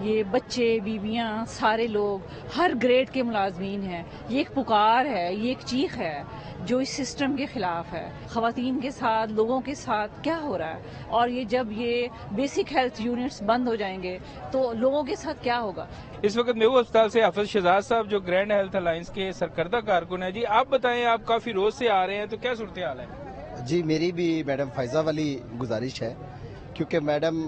یہ بچے بیویاں سارے لوگ ہر گریڈ کے ملازمین ہیں. یہ ایک پکار ہے, یہ ایک چیخ ہے جو اس سسٹم کے خلاف ہے. خواتین کے ساتھ, لوگوں کے ساتھ کیا ہو رہا ہے, اور یہ جب یہ بیسک ہیلتھ یونٹس بند ہو جائیں گے تو لوگوں کے ساتھ کیا ہوگا. اس وقت میو اسپتال سے حافظ شہزاد صاحب جو گرینڈ ہیلتھ الائنس کے سرکردہ کارکن ہیں. جی آپ بتائیں, آپ کافی روز سے آ رہے ہیں تو کیا صورتحال ہے؟ جی میری بھی میڈم فائزہ والی گزارش ہے, کیونکہ میڈم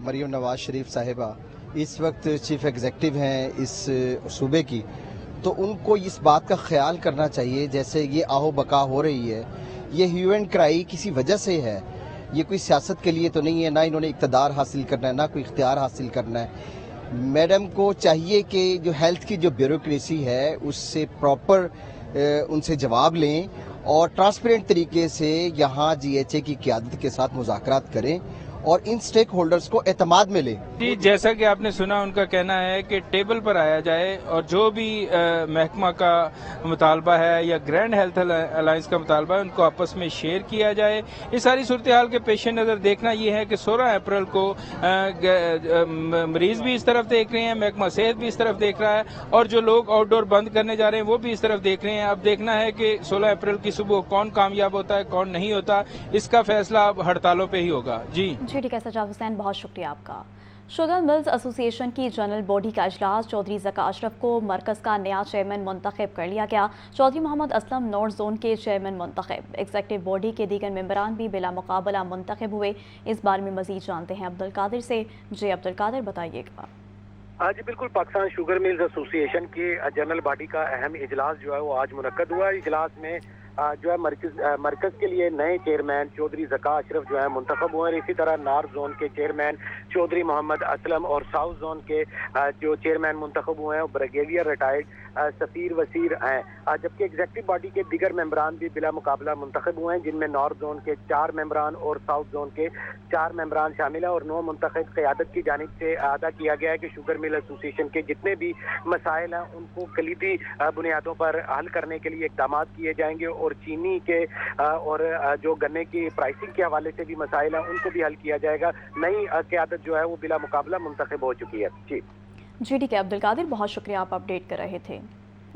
مریم نواز شریف صاحبہ اس وقت چیف ایگزیکٹو ہیں اس صوبے کی, تو ان کو اس بات کا خیال کرنا چاہیے جیسے یہ آہو بقا ہو رہی ہے, یہ ہیو اینڈ کرائی کسی وجہ سے ہے, یہ کوئی سیاست کے لیے تو نہیں ہے, نہ انہوں نے اقتدار حاصل کرنا ہے, نہ کوئی اختیار حاصل کرنا ہے. میڈم کو چاہیے کہ جو ہیلتھ کی جو بیوروکریسی ہے اس سے پراپر ان سے جواب لیں اور ٹرانسپیرنٹ طریقے سے یہاں جی ایچ اے کی قیادت کے ساتھ مذاکرات کریں اور ان سٹیک ہولڈرز کو اعتماد میں لیں. جی جیسا کہ آپ نے سنا, ان کا کہنا ہے کہ ٹیبل پر آیا جائے اور جو بھی محکمہ کا مطالبہ ہے یا گرینڈ ہیلتھ الائنس کا مطالبہ ہے ان کو آپس میں شیئر کیا جائے. اس ساری صورتحال کے پیش نظر دیکھنا یہ ہے کہ 16 اپریل کو مریض بھی اس طرف دیکھ رہے ہیں, محکمہ صحت بھی اس طرف دیکھ رہا ہے, اور جو لوگ آؤٹ ڈور بند کرنے جا رہے ہیں وہ بھی اس طرف دیکھ رہے ہیں. اب دیکھنا ہے کہ 16 اپریل کی صبح کون کامیاب ہوتا ہے, کون نہیں ہوتا. اس کا فیصلہ اب ہڑتالوں پہ ہی ہوگا. جی ٹھیک ہے سجاد حسین, بہت شکریہ آپ کا. شوگر ملز ایسوسی ایشن کی جنرل باڈی کا اجلاس, چودھری ذکا اشرف کو مرکز کا نیا چیئرمین منتخب کر لیا گیا. چودھری محمد اسلم نارتھ زون کے چیئرمین منتخب. ایگزیکٹو باڈی کے دیگر ممبران بھی بلا مقابلہ منتخب ہوئے. اس بارے میں مزید جانتے ہیں عبدالقادر سے. جی عبدالقادر, بتائیے گا. جی بالکل, پاکستان شوگر ملز ایسوسی ایشن کی جنرل باڈی کا اہم اجلاس جو ہے وہ آج منعقد ہوا. اجلاس میں جو ہے مرکز کے لیے نئے چیئرمین چودھری ذکا اشرف جو ہے منتخب ہوئے, اور اسی طرح نارتھ زون کے چیئرمین چودھری محمد اسلم اور ساؤتھ زون کے جو چیئرمین منتخب ہوئے ہیں بریگیڈیئر ریٹائرڈ سفیر وسیر ہیں. جبکہ ایگزیکٹو باڈی کے دیگر ممبران بھی بلا مقابلہ منتخب ہوئے ہیں, جن میں نارتھ زون کے 4 ممبران اور ساؤتھ زون کے 4 ممبران شامل ہیں, اور 9 منتخب قیادت کی جانب سے ادا کیا گیا ہے کہ شوگر مل ایسوسی ایشن کے جتنے بھی مسائل ہیں ان کو کلیدی بنیادوں پر حل کرنے کے لیے اقدامات کیے جائیں گے, اور چینی کے اور جو گنے کی پرائسنگ کے حوالے سے بھی مسائل ہیں ان کو بھی حل کیا جائے گا. نئی قیادت جو ہے وہ بلا مقابلہ منتخب ہو چکی ہے. جی ٹھیک ہے عبدالقادر, بہت شکریہ, آپ اپڈیٹ کر رہے تھے.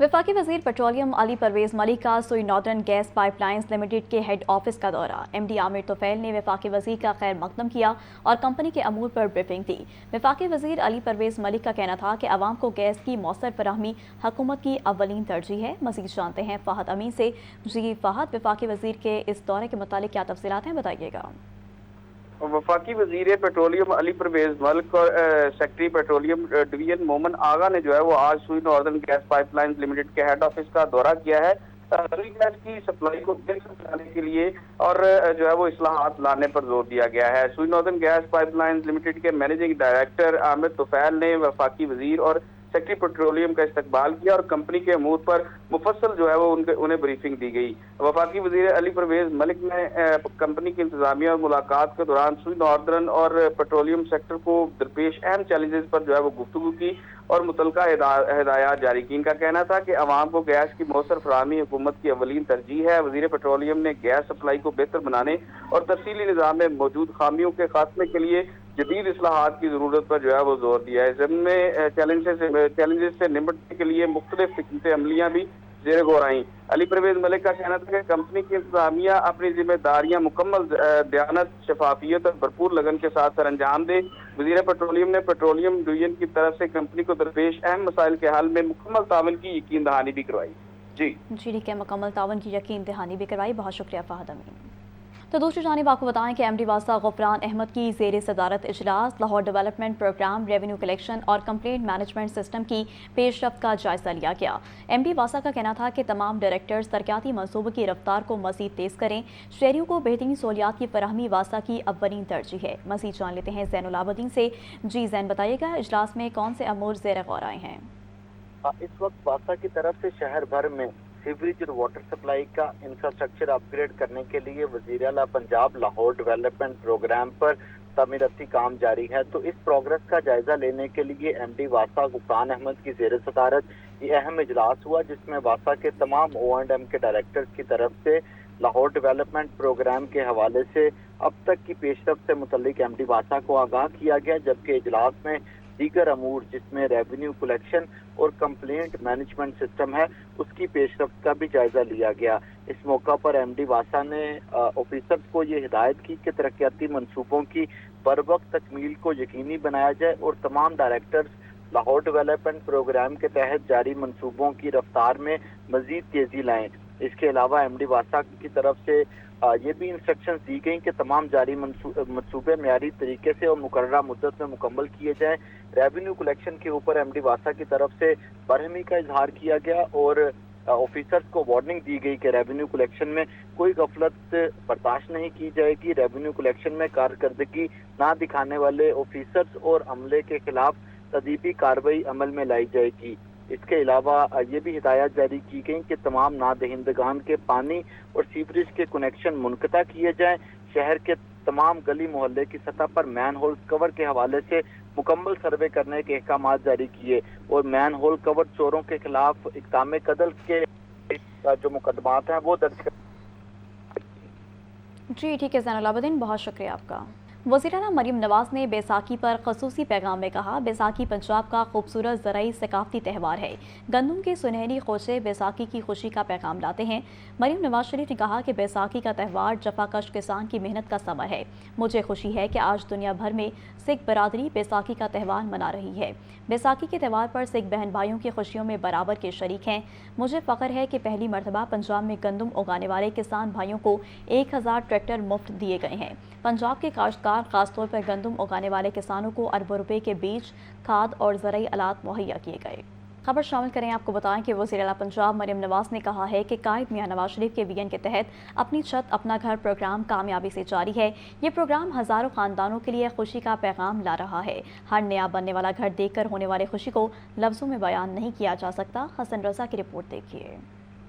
وفاقی وزیر پیٹرولیم علی پرویز ملک کا Sui northern gas pipelines limited کے ہیڈ آفس کا دورہ. ایم ڈی عامر طفیل نے وفاقی وزیر کا خیر مقدم کیا اور کمپنی کے امور پر بریفنگ دی. وفاقی وزیر علی پرویز ملک کا کہنا تھا کہ عوام کو گیس کی مؤثر فراہمی حکومت کی اولین ترجیح ہے. مزید جانتے ہیں فہد امین سے. جی فہد, وفاقی وزیر کے اس دورے کے متعلق کیا تفصیلات ہیں, بتائیے گا. وفاقی وزیر پیٹرولیم علی پرویز ملک اور سیکٹری پیٹرولیم ڈویژن مومن آغا نے جو ہے وہ آج Sui northern gas pipelines limited کے ہیڈ آفس کا دورہ کیا ہے. سوئی گیس کی سپلائی کو بہتر بنانے کے لیے اور جو ہے وہ اصلاحات لانے پر زور دیا گیا ہے. Sui northern gas pipelines limited کے مینیجنگ ڈائریکٹر عامر طفیل نے وفاقی وزیر اور سیکٹری پیٹرولیم کا استقبال کیا اور کمپنی کے امور پر مفصل جو ہے وہ انہیں بریفنگ دی گئی. وفاقی وزیر علی پرویز ملک نے کمپنی کی انتظامیہ اور ملاقات کے دوران سوئی ناردرن اور پیٹرولیم سیکٹر کو درپیش اہم چیلنجز پر جو ہے وہ گفتگو کی اور متعلقہ ہدایات جاری کی. ان کا کہنا تھا کہ عوام کو گیس کی مؤثر فراہمی حکومت کی اولین ترجیح ہے. وزیر پیٹرولیم نے گیس سپلائی کو بہتر بنانے اور تفصیلی نظام میں موجود خامیوں کے خاتمے کے لیے جدید اصلاحات کی ضرورت پر جو ہے وہ زور دیا ہے. ضمن میں چیلنجز سے نمٹنے کے لیے مختلف حکمت عملیاں بھی زیر غور آئیں. علی پرویز ملک کا کہنا تھا کہ کمپنی کی انتظامیہ اپنی ذمہ داریاں مکمل دیانت, شفافیت اور بھرپور لگن کے ساتھ سر انجام دے. وزیر پیٹرولیم نے پیٹرولیم ڈویژن کی طرف سے کمپنی کو درپیش اہم مسائل کے حل میں مکمل تعاون کی یقین دہانی بھی کروائی. جی ٹھیک ہے, مکمل تعاون کی یقین دہانی بھی کروائی. بہت شکریہ فہد امین. تو دوسری جانب آپ کو بتائیں کہ ایم ڈی واسطہ غفران احمد کی زیر صدارت اجلاس Lahore development programme, revenue collection اور کمپلینٹ مینجمنٹ سسٹم کی پیش رفت کا جائزہ لیا گیا. ایم ڈی واسطہ کا کہنا تھا کہ تمام ڈائریکٹرز ترقیاتی منصوبوں کی رفتار کو مزید تیز کریں. شہریوں کو بہترین سہولیات کی فراہمی واسطہ کی اولین ترجیح ہے. مزید جان لیتے ہیں زین العابدین سے. جی زین, بتائیے گا اجلاس میں کون سے امور زیر غور آئے ہیں؟ اس وقت واسطہ کی طرف سے شہر بھر میں سیوریج اور واٹر سپلائی کا انفراسٹرکچر اپ گریڈ کرنے کے لیے وزیر اعلیٰ پنجاب لاہور ڈیولپمنٹ پروگرام پر تعمیراتی کام جاری ہے. تو اس پروگرس کا جائزہ لینے کے لیے ایم ڈی واسطہ غفران احمد کی زیر صدارت یہ اہم اجلاس ہوا, جس میں واسطہ کے تمام O&M کے ڈائریکٹرز کی طرف سے لاہور ڈیولپمنٹ پروگرام کے حوالے سے اب تک کی پیش رفت سے متعلق ایم ڈی واسطہ کو آگاہ کیا گیا. جبکہ اجلاس میں دیگر امور جس میں ریونیو کلیکشن اور کمپلینٹ مینجمنٹ سسٹم ہے اس کی پیش رفت کا بھی جائزہ لیا گیا۔ اس موقع پر ایم ڈی واسا نے آفیسرز کو یہ ہدایت کی کہ ترقیاتی منصوبوں کی بروقت تکمیل کو یقینی بنایا جائے اور تمام ڈائریکٹرز لاہور ڈیولپمنٹ پروگرام کے تحت جاری منصوبوں کی رفتار میں مزید تیزی لائیں۔ اس کے علاوہ ایم ڈی واسا کی طرف سے یہ بھی انسٹرکشنز دی گئیں کہ تمام جاری منصوبے معیاری طریقے سے اور مقررہ مدت میں مکمل کیے جائیں۔ ریونیو کلیکشن کے اوپر ایم ڈی واسا کی طرف سے برہمی کا اظہار کیا گیا اور آفیسرز کو وارننگ دی گئی کہ ریونیو کلیکشن میں کوئی غفلت برداشت نہیں کی جائے گی۔ ریونیو کلیکشن میں کارکردگی نہ دکھانے والے آفیسرز اور عملے کے خلاف تادیبی کارروائی عمل میں لائی جائے گی۔ اس کے علاوہ یہ بھی ہدایات جاری کی گئیں کہ تمام نادہندگان کے پانی اور سیوریج کے کنیکشن منقطع کیے جائیں۔ شہر کے تمام گلی محلے کی سطح پر مین ہول کور کے حوالے سے مکمل سروے کرنے کے احکامات جاری کیے اور مین ہول کور چوروں کے خلاف اقدام قتل کے جو مقدمات ہیں وہ درج جی ٹھیک ہے زین العابدین، بہت شکریہ آپ کا۔ وزیر اعلیٰ مریم نواز نے بیساکھی پر خصوصی پیغام میں کہا، بیساکھی پنجاب کا خوبصورت زرعی ثقافتی تہوار ہے۔ گندم کے سنہری خوشے بیساکھی کی خوشی کا پیغام لاتے ہیں۔ مریم نواز شریف نے کہا کہ بیساکھی کا تہوار جفاکش کسان کی محنت کا ثمر ہے۔ مجھے خوشی ہے کہ آج دنیا بھر میں سکھ برادری بیساکھی کا تہوار منا رہی ہے۔ بیساکھی کے تہوار پر سکھ بہن بھائیوں کی خوشیوں میں برابر کے شریک ہیں۔ مجھے فخر ہے کہ پہلی مرتبہ پنجاب میں گندم اگانے والے کسان بھائیوں کو 1000 ٹریکٹر مفت دیے گئے ہیں۔ پنجاب کے کاشتکار خاص طور پر گندم اگانے والے کسانوں کو اربوں روپے کے بیج، کھاد اور زرعی آلات مہیا کیے گئے۔ خبر شامل کریں، آپ کو بتائیں کہ وزیر اعلیٰ پنجاب مریم نواز نے کہا ہے کہ قائد میاں نواز شریف کے ویژن کے تحت اپنی چھت اپنا گھر پروگرام کامیابی سے جاری ہے۔ یہ پروگرام ہزاروں خاندانوں کے لیے خوشی کا پیغام لا رہا ہے۔ ہر نیا بننے والا گھر دیکھ کر ہونے والی خوشی کو لفظوں میں بیان نہیں کیا جا سکتا۔ حسن رضا کی رپورٹ دیکھیے۔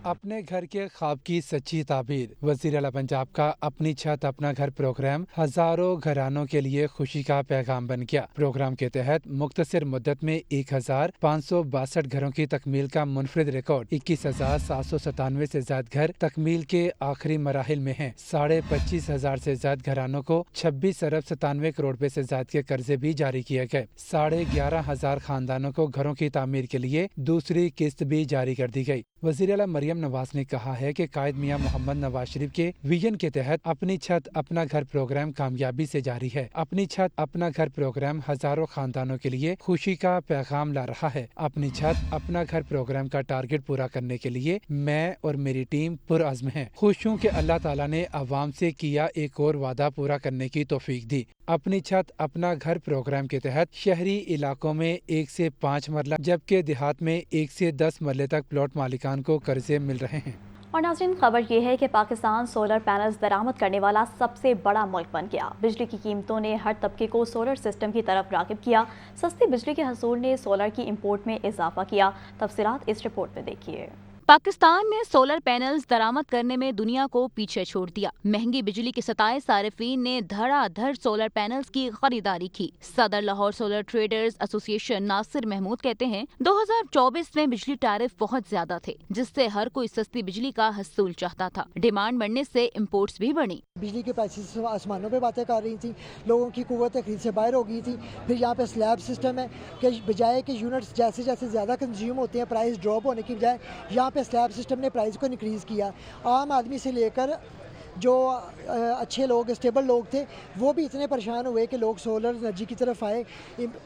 اپنے گھر کے خواب کی سچی تعبیر، وزیر اعلیٰ پنجاب کا اپنی چھت اپنا گھر پروگرام ہزاروں گھرانوں کے لیے خوشی کا پیغام بن گیا۔ پروگرام کے تحت مختصر مدت میں 1562 گھروں کی تکمیل کا منفرد ریکارڈ، 21797 سے زائد گھر تکمیل کے آخری مراحل میں ہیں۔ 25,500 سے زائد گھرانوں کو 26 ارب 97 کروڑ روپے سے زائد کے قرضے بھی جاری کیے گئے۔ 11,500 خاندانوں کو گھروں کی تعمیر کے لیے دوسری قسط بھی جاری کر دی گئی۔ وزیر اعلیٰ مریم نواز نے کہا ہے کہ قائد میاں محمد نواز شریف کے ویژن کے تحت اپنی چھت اپنا گھر پروگرام کامیابی سے جاری ہے۔ اپنی چھت اپنا گھر پروگرام ہزاروں خاندانوں کے لیے خوشی کا پیغام لا رہا ہے۔ اپنی چھت اپنا گھر پروگرام کا ٹارگٹ پورا کرنے کے لیے میں اور میری ٹیم پرعزم ہیں۔ خوش ہوں کہ اللہ تعالیٰ نے عوام سے کیا ایک اور وعدہ پورا کرنے کی توفیق دی۔ اپنی چھت اپنا گھر پروگرام کے تحت شہری علاقوں میں 1 سے 5 مرلہ جبکہ دیہات میں 1 سے 10 مرلے تک پلاٹ مالکان کو قرضے مل رہے ہیں۔ اور ناظرین، خبر یہ ہے کہ پاکستان سولر پینلز درآمد کرنے والا سب سے بڑا ملک بن گیا۔ بجلی کی قیمتوں نے ہر طبقے کو سولر سسٹم کی طرف راغب کیا۔ سستی بجلی کے حصول نے سولر کی امپورٹ میں اضافہ کیا۔ تفصیلات اس رپورٹ میں دیکھیے۔ پاکستان نے سولر پینلز درآمد کرنے میں دنیا کو پیچھے چھوڑ دیا۔ مہنگی بجلی کے ستائے صارفین نے دھڑا دھڑ سولر پینلز کی خریداری کی۔ صدر لاہور سولر ٹریڈرز ایسوسی ایشن ناصر محمود کہتے ہیں 2024 میں بجلی ٹیرف بہت زیادہ تھے، جس سے ہر کوئی سستی بجلی کا حصول چاہتا تھا۔ ڈیمانڈ بڑھنے سے امپورٹس بھی بڑھی۔ بجلی کے پرائسز آسمانوں پہ باتیں کر رہی تھیں، لوگوں کی قوت خرید سے باہر ہو گئی تھی۔ پھر یہاں پہ سلیب سسٹم ہے کہ بجائے کہ یونٹس جیسے جیسے زیادہ کنزیوم ہوتے ہیں پرائس ڈراپ ہونے کی بجائے یہاں پہ سلیب سسٹم نے پرائز کو انکریز کیا۔ عام آدمی سے لے کر جو اچھے لوگ اسٹیبل لوگ تھے وہ بھی اتنے پریشان ہوئے کہ لوگ سولر انرجی کی طرف آئے۔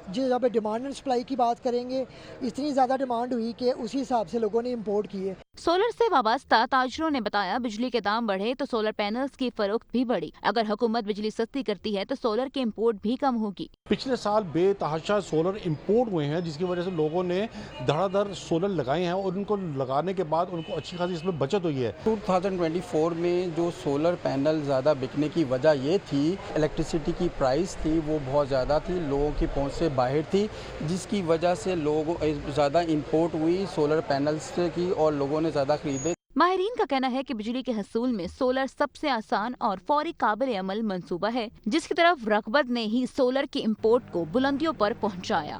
جب ڈیمانڈ اینڈ سپلائی کی بات کریں گے، اتنی زیادہ ڈیمانڈ ہوئی کہ اسی حساب سے لوگوں نے امپورٹ کیے۔ سولر سے وابستہ تاجروں نے بتایا بجلی کے دام بڑھے تو سولر پینلز کی فروخت بھی بڑھی۔ اگر حکومت بجلی سستی کرتی ہے تو سولر کے امپورٹ بھی کم ہوگی۔ پچھلے سال بے تحاشا سولر امپورٹ ہوئے ہیں، جس کی وجہ سے لوگوں نے دھڑا دھڑ سولر لگائے ہیں اور ان کو لگانے کے بعد ان کو اچھی خاصی اس میں بچت ہوئی ہے۔ 2024 میں جو سولر پینل زیادہ بکنے کی وجہ یہ تھی، الیکٹریسٹی کی پرائس تھی وہ بہت زیادہ تھی، لوگوں کی پہنچ سے باہر تھی، جس کی وجہ سے لوگوں زیادہ امپورٹ ہوئی سولر پینلز کی اور لوگوں نے زیادہ خریدے۔ ماہرین کا کہنا ہے کہ بجلی کے حصول میں سولر سب سے آسان اور فوری قابل عمل منصوبہ ہے، جس کی طرف رغبت نے ہی سولر کی امپورٹ کو بلندیوں پر پہنچایا۔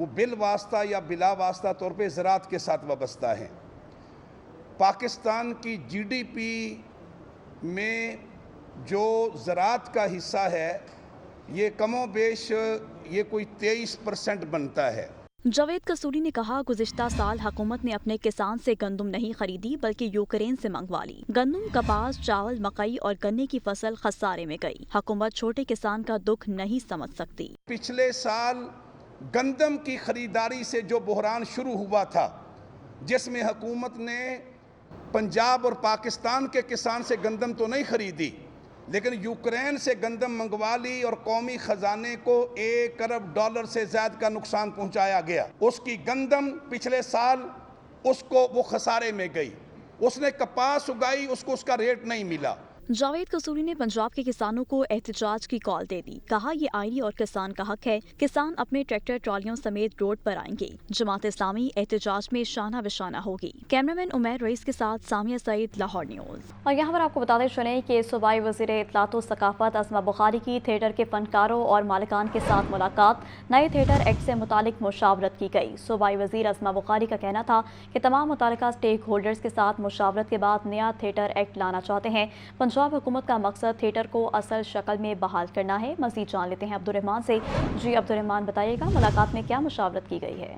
وہ بل واسطہ یا بلا واسطہ طور پہ زراعت کے ساتھ وابستہ ہیں۔ پاکستان کی جی ڈی پی میں جو زراعت کا حصہ ہے یہ کم و بیش یہ کوئی 23% بنتا ہے۔ جاوید قصوری نے کہا گزشتہ سال حکومت نے اپنے کسان سے گندم نہیں خریدی بلکہ یوکرین سے منگوا لی۔ گندم، کپاس، چاول، مکئی اور گنے کی فصل خسارے میں گئی۔ حکومت چھوٹے کسان کا دکھ نہیں سمجھ سکتی۔ پچھلے سال گندم کی خریداری سے جو بحران شروع ہوا تھا، جس میں حکومت نے پنجاب اور پاکستان کے کسان سے گندم تو نہیں خریدی لیکن یوکرین سے گندم منگوا لی اور قومی خزانے کو $1 ارب سے زائد کا نقصان پہنچایا گیا۔ اس کی گندم پچھلے سال وہ خسارے میں گئی۔ اس نے کپاس اگائی، اس کو اس کا ریٹ نہیں ملا۔ جاوید قصوری نے پنجاب کے کسانوں کو احتجاج کی کال دے دی۔ کہا یہ آئینی اور کسان کا حق ہے، کسان اپنے ٹریکٹر ٹرالیوں سمیت روڈ پر آئیں گے۔ جماعت اسلامی احتجاج میں شانہ بشانہ ہوگی۔ کیمرامین عمیر رئیس کے ساتھ سامیہ سعید، لاہور نیوز۔ اور یہاں پر آپ کو بتاتے چلیں کہ صوبائی وزیر اطلاعات و ثقافت اسما بخاری کی تھیٹر کے فنکاروں اور مالکان کے ساتھ ملاقات، نئے تھیٹر ایکٹ سے متعلق مشاورت کی گئی۔ صوبائی وزیر اسما بخاری کا کہنا تھا کہ تمام متعلقہ سٹیک ہولڈرز کے ساتھ مشاورت کے بعد نیا تھیٹر ایکٹ لانا چاہتے ہیں۔ پنجاب حکومت کا مقصد تھیٹر کو اصل شکل میں بحال کرنا ہے۔ مزید جان لیتے ہیں عبدالرحمان سے۔ جی عبدالرحمان، بتائیے گا ملاقات میں کیا مشاورت کی گئی ہے؟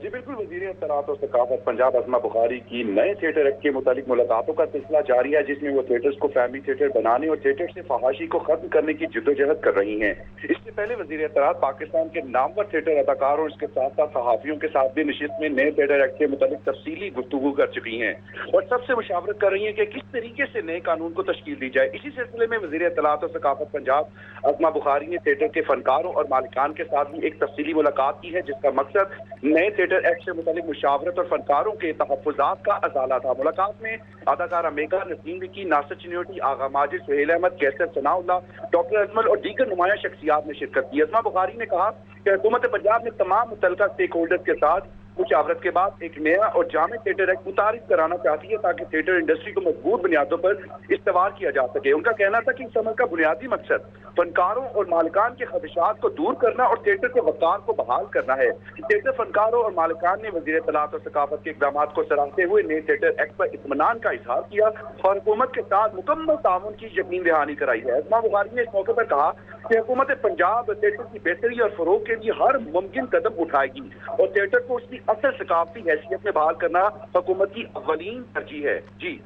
جی بالکل، وزیر اطلاعات و ثقافت پنجاب اسما بخاری کی نئے تھیٹر ایکٹ کے متعلق ملاقاتوں کا سلسلہ جاری ہے، جس میں وہ تھیٹرز کو فیملی تھیٹر بنانے اور تھیٹر سے فحاشی کو ختم کرنے کی جدوجہد کر رہی ہیں۔ اس سے پہلے وزیر اطلاعات پاکستان کے نامور تھیٹر اداکار اور اس کے ساتھ ساتھ صحافیوں کے ساتھ بھی نشست میں نئے تھیٹر ایکٹ کے متعلق تفصیلی گفتگو کر چکی ہیں اور سب سے مشاورت کر رہی ہیں کہ کس طریقے سے نئے قانون کو تشکیل دی جائے۔ اسی سلسلے میں وزیر اطلاعات و ثقافت پنجاب اسما بخاری نے تھیٹر کے فنکاروں اور مالکان کے ساتھ بھی ایک تفصیلی ملاقات کی ہے، جس کا مقصد نئے تھیٹر ایکٹ سے متعلق مشاورت اور فنکاروں کے تحفظات کا ازالہ تھا۔ ملاقات میں اداکارہ میکا، نسیم وکی، ناصر چنیوٹی، آغا ماجد، سہیل احمد، کیسر ثناء اللہ، ڈاکٹر اجمل اور دیگر نمایاں شخصیات نے شرکت کی۔ اسما بخاری نے کہا کہ حکومت پنجاب نے تمام متعلقہ اسٹیک ہولڈرز کے ساتھ مشاورت کے بعد ایک نیا اور جامع تھیٹر ایکٹ متعارف کرانا چاہتی ہے تاکہ تھیٹر انڈسٹری کو مضبوط بنیادوں پر استوار کیا جا سکے۔ ان کا کہنا تھا کہ اس عمل کا بنیادی مقصد فنکاروں اور مالکان کے خدشات کو دور کرنا اور تھیٹر کے وقار کو بحال کرنا ہے۔ تھیٹر فنکاروں اور مالکان نے وزیر اطلاعات و ثقافت کے اقدامات کو سراہتے ہوئے نئے تھیٹر ایکٹ پر اطمینان کا اظہار کیا اور حکومت کے ساتھ مکمل تعاون کی یقین دہانی کرائی ہے۔ اسما بخاری نے اس موقع پر کہا کہ حکومت پنجاب تھیٹر کی بہتری اور فروغ کے لیے ہر ممکن قدم اٹھائے گی اور تھیٹر کو اس کی اصل ثقافتی حیثیت میں بحال کرنا حکومت کی اولین ترجیح ہے۔ جی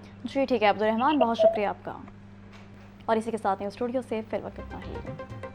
ٹھیک ہے عبدالرحمان، بہت شکریہ آپ کا۔ اور اسی کے ساتھ اسٹوڈیو سے فی الوقت اتنا ہی۔